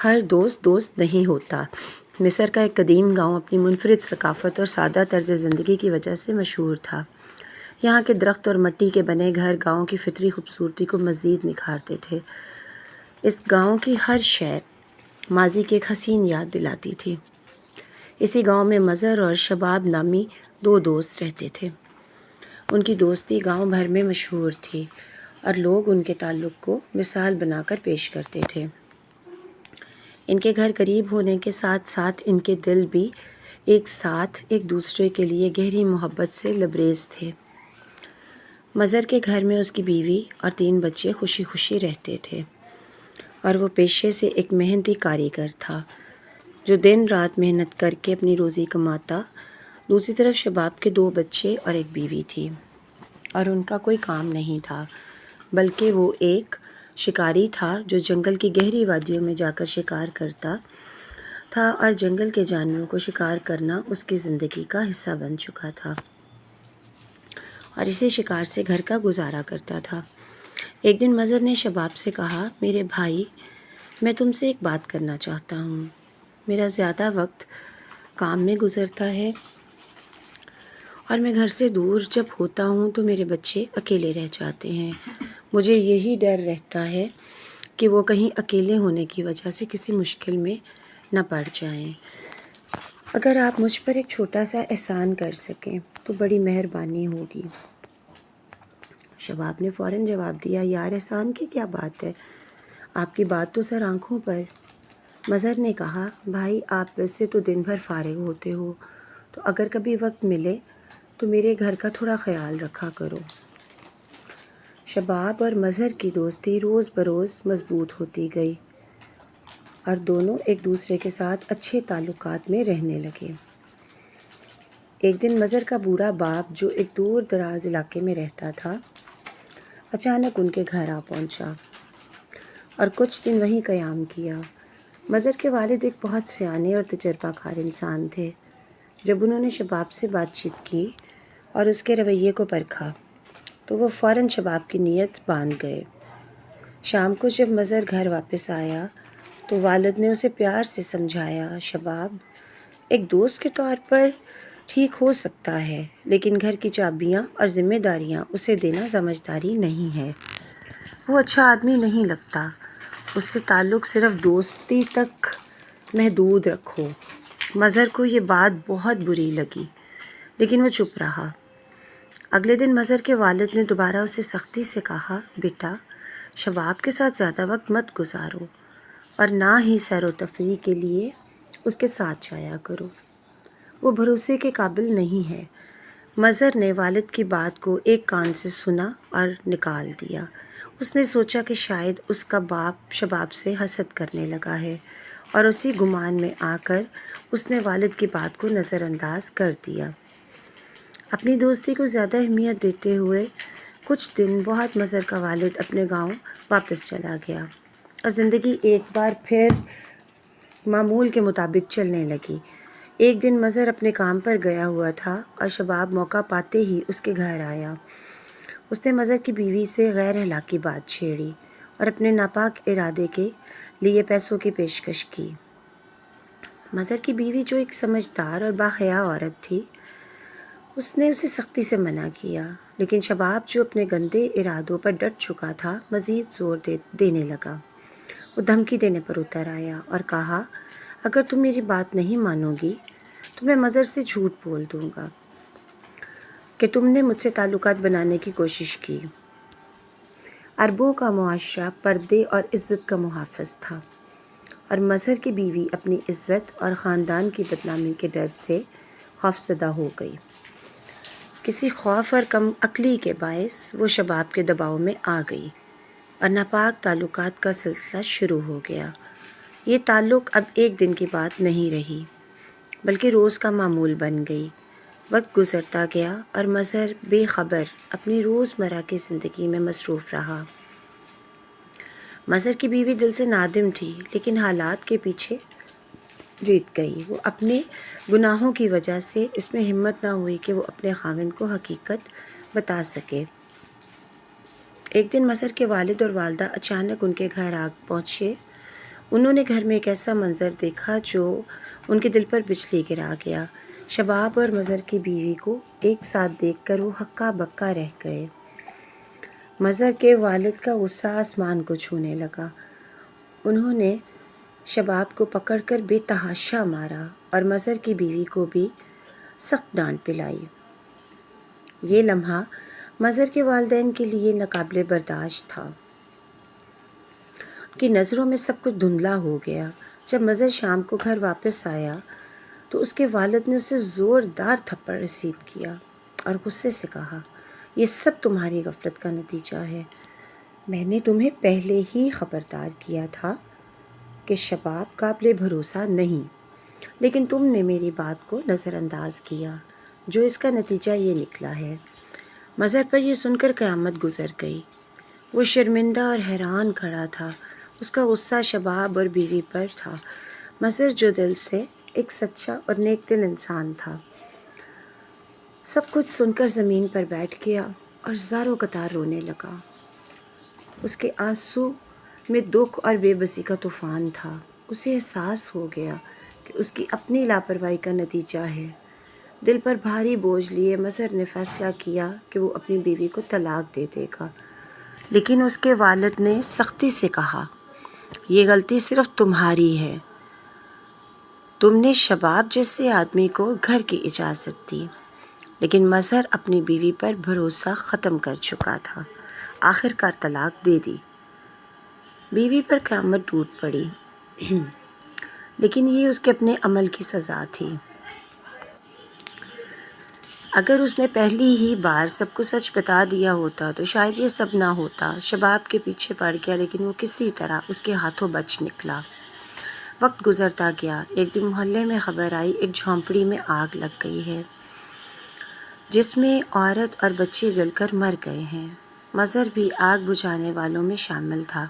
ہر دوست دوست نہیں ہوتا۔ مصر کا ایک قدیم گاؤں اپنی منفرد ثقافت اور سادہ طرز زندگی کی وجہ سے مشہور تھا۔ یہاں کے درخت اور مٹی کے بنے گھر گاؤں کی فطری خوبصورتی کو مزید نکھارتے تھے۔ اس گاؤں کی ہر شے ماضی کی ایک حسین یاد دلاتی تھی۔ اسی گاؤں میں مظہر اور شباب نامی دو دوست رہتے تھے۔ ان کی دوستی گاؤں بھر میں مشہور تھی اور لوگ ان کے تعلق کو مثال بنا کر پیش کرتے تھے۔ ان کے گھر قریب ہونے کے ساتھ ساتھ ان کے دل بھی ایک دوسرے کے لیے گہری محبت سے لبریز تھے۔ مظہر کے گھر میں اس کی بیوی اور 3 بچے خوشی خوشی رہتے تھے اور وہ پیشے سے ایک محنتی کاریگر تھا جو دن رات محنت کر کے اپنی روزی کماتا۔ دوسری طرف شباب کے 2 بچے اور ایک بیوی تھی اور ان کا کوئی کام نہیں تھا بلکہ وہ ایک شکاری تھا جو جنگل کی گہری وادیوں میں جا کر شکار کرتا تھا اور جنگل کے جانوروں کو شکار کرنا اس کی زندگی کا حصہ بن چکا تھا اور اسی شکار سے گھر کا گزارا کرتا تھا۔ ایک دن مظہر نے شباب سے کہا، میرے بھائی، میں تم سے ایک بات کرنا چاہتا ہوں۔ میرا زیادہ وقت کام میں گزرتا ہے اور میں گھر سے دور جب ہوتا ہوں تو میرے بچے اکیلے رہ جاتے ہیں۔ مجھے یہی ڈر رہتا ہے کہ وہ کہیں اکیلے ہونے کی وجہ سے کسی مشکل میں نہ پڑ جائیں۔ اگر آپ مجھ پر ایک چھوٹا سا احسان کر سکیں تو بڑی مہربانی ہوگی۔ شباب نے فوراً جواب دیا، یار احسان کی کیا بات ہے؟ آپ کی بات تو سر آنکھوں پر۔ مظہر نے کہا، بھائی آپ ویسے تو دن بھر فارغ ہوتے ہو تو اگر کبھی وقت ملے تو میرے گھر کا تھوڑا خیال رکھا کرو۔ شباب اور مظہر کی دوستی روز بروز مضبوط ہوتی گئی اور دونوں ایک دوسرے کے ساتھ اچھے تعلقات میں رہنے لگے۔ ایک دن مظہر کا بوڑھا باپ جو ایک دور دراز علاقے میں رہتا تھا اچانک ان کے گھر آ پہنچا اور کچھ دن وہیں قیام کیا۔ مظہر کے والد ایک بہت سیانے اور تجربہ کار انسان تھے۔ جب انہوں نے شباب سے بات چیت کی اور اس کے رویے کو پرکھا تو وہ فوراً شباب کی نیت باندھ گئے۔ شام کو جب مظہر گھر واپس آیا تو والد نے اسے پیار سے سمجھایا، شباب، ایک دوست کے طور پر ٹھیک ہو سکتا ہے لیکن گھر کی چابیاں اور ذمہ داریاں اسے دینا سمجھداری نہیں ہے۔ وہ اچھا آدمی نہیں لگتا۔ اس سے تعلق صرف دوستی تک محدود رکھو۔ مظہر کو یہ بات بہت بری لگی لیکن وہ چپ رہا۔ اگلے دن مظہر کے والد نے دوبارہ اسے سختی سے کہا، بیٹا، شباب کے ساتھ زیادہ وقت مت گزارو اور نہ ہی سیر و تفریح کے لیے اس کے ساتھ جایا کرو۔ وہ بھروسے کے قابل نہیں ہے۔ مظہر نے والد کی بات کو ایک کان سے سنا اور نکال دیا۔ اس نے سوچا کہ شاید اس کا باپ شباب سے حسد کرنے لگا ہے اور اسی گمان میں آ کر اس نے والد کی بات کو نظر انداز کر دیا۔ اپنی دوستی کو زیادہ اہمیت دیتے ہوئے کچھ دن بعد مظہر کا والد اپنے گاؤں واپس چلا گیا اور زندگی ایک بار پھر معمول کے مطابق چلنے لگی۔ ایک دن مظہر اپنے کام پر گیا ہوا تھا اور شباب موقع پاتے ہی اس کے گھر آیا۔ اس نے مظہر کی بیوی سے غیر اخلاقی بات چھیڑی اور اپنے ناپاک ارادے کے لیے پیسوں کی پیشکش کی۔ مظہر کی بیوی جو ایک سمجھدار اور باحیا عورت تھی اس نے اسے سختی سے منع کیا لیکن شباب جو اپنے گندے ارادوں پر ڈٹ چکا تھا مزید زور دینے لگا۔ وہ دھمکی دینے پر اتر آیا اور کہا، اگر تم میری بات نہیں مانو گی تو میں مظہر سے جھوٹ بول دوں گا کہ تم نے مجھ سے تعلقات بنانے کی کوشش کی۔ عربوں کا معاشرہ پردے اور عزت کا محافظ تھا اور مظہر کی بیوی اپنی عزت اور خاندان کی بدنامی کے ڈر سے خوفزدہ ہو گئی۔ کسی خوف اور کم عقلی کے باعث وہ شباب کے دباؤ میں آ گئی اور ناپاک تعلقات کا سلسلہ شروع ہو گیا۔ یہ تعلق اب ایک دن کی بات نہیں رہی بلکہ روز کا معمول بن گئی۔ وقت گزرتا گیا اور مظہر بے خبر اپنی روزمرہ کی زندگی میں مصروف رہا۔ مظہر کی بیوی دل سے نادم تھی لیکن حالات کے پیچھے جیت گئی۔ وہ اپنے گناہوں کی وجہ سے اس میں ہمت نہ ہوئی کہ وہ اپنے خاوند کو حقیقت بتا سکے۔ ایک دن مظہر کے والد اور والدہ اچانک ان کے گھر آ پہنچے انہوں نے گھر میں ایک ایسا منظر دیکھا جو ان کے دل پر بجلی گرا گیا۔ شباب اور مظہر کی بیوی کو ایک ساتھ دیکھ کر وہ ہکا بکا رہ گئے۔ مظہر کے والد کا غصہ آسمان کو چھونے لگا۔ انہوں نے شباب کو پکڑ کر بے تحاشا مارا اور مظہر کی بیوی کو بھی سخت ڈانٹ پلائی۔ یہ لمحہ مظہر کے والدین کے لیے ناقابل برداشت تھا۔ ان کی نظروں میں سب کچھ دھندلا ہو گیا۔ جب مظہر شام کو گھر واپس آیا تو اس کے والد نے اسے زوردار تھپڑ رسید کیا اور غصے سے کہا، یہ سب تمہاری غفلت کا نتیجہ ہے۔ میں نے تمہیں پہلے ہی خبردار کیا تھا کہ شباب قابل بھروسہ نہیں، لیکن تم نے میری بات کو نظر انداز کیا، جو اس کا نتیجہ یہ نکلا ہے۔ مظہر پر یہ سن کر قیامت گزر گئی۔ وہ شرمندہ اور حیران کھڑا تھا۔ اس کا غصہ شباب اور بیوی پر تھا۔ مظہر جو دل سے ایک سچا اور نیک دل انسان تھا، سب کچھ سن کر زمین پر بیٹھ گیا اور زاروں قطار رونے لگا۔ اس کے آنسو میں دکھ اور بے بسی کا طوفان تھا۔ اسے احساس ہو گیا کہ اس کی اپنی لاپرواہی کا نتیجہ ہے۔ دل پر بھاری بوجھ لیے مظہر نے فیصلہ کیا کہ وہ اپنی بیوی کو طلاق دے دے گا، لیکن اس کے والد نے سختی سے کہا، یہ غلطی صرف تمہاری ہے۔ تم نے شباب جیسے آدمی کو گھر کی اجازت دی، لیکن مظہر اپنی بیوی پر بھروسہ ختم کر چکا تھا۔ آخر کار طلاق دے دی۔ بیوی پر قیامت ٹوٹ پڑی، لیکن یہ اس کے اپنے عمل کی سزا تھی۔ اگر اس نے پہلی ہی بار سب کو سچ بتا دیا ہوتا تو شاید یہ سب نہ ہوتا۔ شباب کے پیچھے پڑ گیا، لیکن وہ کسی طرح اس کے ہاتھوں بچ نکلا۔ وقت گزرتا گیا۔ ایک دن محلے میں خبر آئی، ایک جھونپڑی میں آگ لگ گئی ہے، جس میں عورت اور بچے جل کر مر گئے ہیں۔ مظہر بھی آگ بجھانے والوں میں شامل تھا۔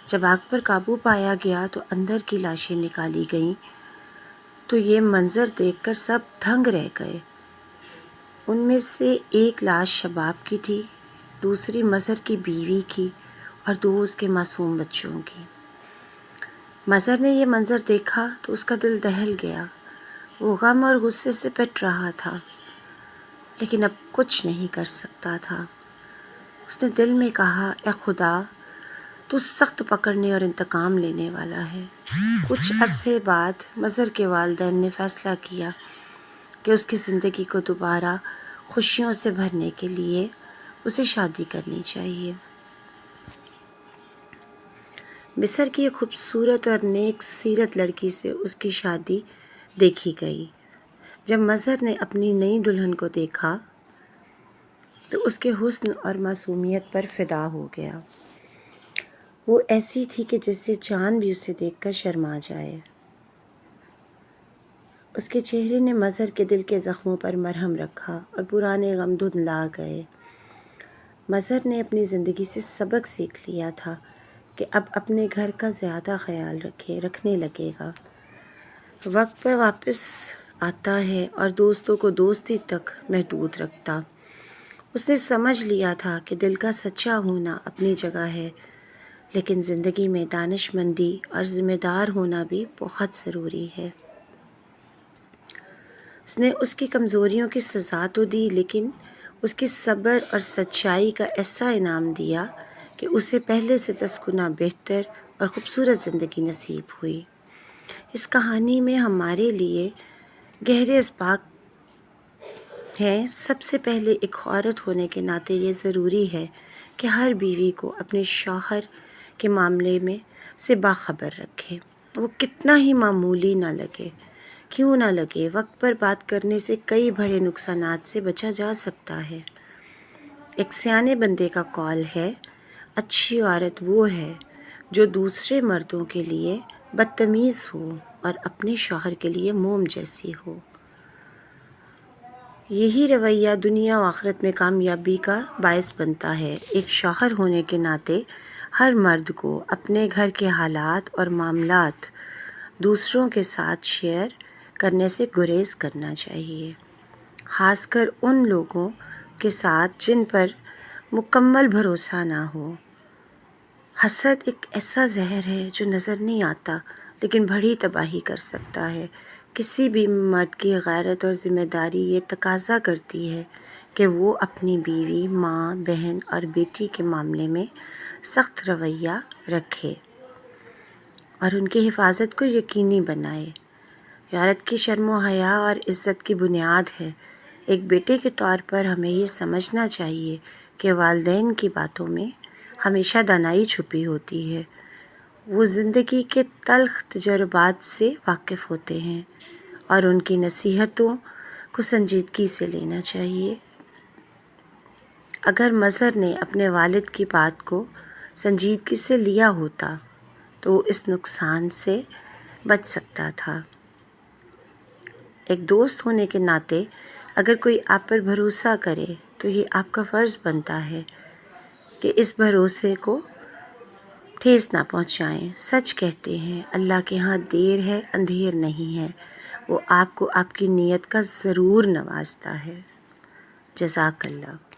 جب آگ پر قابو پایا گیا تو اندر کی لاشیں نکالی گئیں تو یہ منظر دیکھ کر سب دنگ رہ گئے۔ ان میں سے ایک لاش شباب کی تھی، دوسری مظہر کی بیوی کی اور دو اس کے معصوم بچوں کی۔ مظہر نے یہ منظر دیکھا تو اس کا دل دہل گیا۔ وہ غم اور غصے سے پٹ رہا تھا، لیکن اب کچھ نہیں کر سکتا تھا۔ اس نے دل میں کہا، اے خدا، تو سخت پکڑنے اور انتقام لینے والا ہے۔ کچھ عرصے بعد مظہر کے والدین نے فیصلہ کیا کہ اس کی زندگی کو دوبارہ خوشیوں سے بھرنے کے لیے اسے شادی کرنی چاہیے۔ مصر کی ایک خوبصورت اور نیک سیرت لڑکی سے اس کی شادی دیکھی گئی۔ جب مظہر نے اپنی نئی دلہن کو دیکھا تو اس کے حسن اور معصومیت پر فدا ہو گیا۔ وہ ایسی تھی کہ جیسے چاند بھی اسے دیکھ کر شرما جائے۔ اس کے چہرے نے مظہر کے دل کے زخموں پر مرہم رکھا اور پرانے غم دھندلا گئے۔ مظہر نے اپنی زندگی سے سبق سیکھ لیا تھا کہ اب اپنے گھر کا زیادہ خیال رکھنے لگے گا۔ وقت پر واپس آتا ہے اور دوستوں کو دوستی تک محدود رکھتا۔ اس نے سمجھ لیا تھا کہ دل کا سچا ہونا اپنی جگہ ہے، لیکن زندگی میں دانش مندی اور ذمہ دار ہونا بھی بہت ضروری ہے۔ اس نے اس کی کمزوریوں کی سزا تو دی، لیکن اس کی صبر اور سچائی کا ایسا انعام دیا کہ اسے پہلے سے 10 گنا بہتر اور خوبصورت زندگی نصیب ہوئی۔ اس کہانی میں ہمارے لیے گہرے اسباق ہیں۔ سب سے پہلے ایک عورت ہونے کے ناطے یہ ضروری ہے کہ ہر بیوی کو اپنے شوہر کے معاملے میں سے باخبر رکھے، وہ کتنا ہی معمولی نہ لگے، کیوں نہ لگے۔ وقت پر بات کرنے سے کئی بڑے نقصانات سے بچا جا سکتا ہے۔ ایک سیانے بندے کا قول ہے، اچھی عورت وہ ہے جو دوسرے مردوں کے لیے بدتمیز ہو اور اپنے شوہر کے لیے موم جیسی ہو۔ یہی رویہ دنیا و آخرت میں کامیابی کا باعث بنتا ہے۔ ایک شوہر ہونے کے ناطے ہر مرد کو اپنے گھر کے حالات اور معاملات دوسروں کے ساتھ شیئر کرنے سے گریز کرنا چاہیے، خاص کر ان لوگوں کے ساتھ جن پر مکمل بھروسہ نہ ہو۔ حسد ایک ایسا زہر ہے جو نظر نہیں آتا لیکن بڑی تباہی کر سکتا ہے۔ کسی بھی مرد کی غیرت اور ذمہ داری یہ تقاضا کرتی ہے کہ وہ اپنی بیوی، ماں، بہن اور بیٹی کے معاملے میں سخت رویہ رکھے اور ان کی حفاظت کو یقینی بنائے۔ یہ عورت کی شرم و حیا اور عزت کی بنیاد ہے۔ ایک بیٹے کے طور پر ہمیں یہ سمجھنا چاہیے کہ والدین کی باتوں میں ہمیشہ دانائی چھپی ہوتی ہے۔ وہ زندگی کے تلخ تجربات سے واقف ہوتے ہیں اور ان کی نصیحتوں کو سنجیدگی سے لینا چاہیے۔ اگر مظہر نے اپنے والد کی بات کو سنجیدگی سے لیا ہوتا تو وہ اس نقصان سے بچ سکتا تھا۔ ایک دوست ہونے کے ناطے اگر کوئی آپ پر بھروسہ کرے تو یہ آپ کا فرض بنتا ہے کہ اس بھروسے کو ٹھیس نہ پہنچائیں۔ سچ کہتے ہیں اللہ کے ہاں دیر ہے اندھیر نہیں ہے، وہ آپ کو آپ کی نیت کا ضرور نوازتا ہے۔ جزاک اللہ۔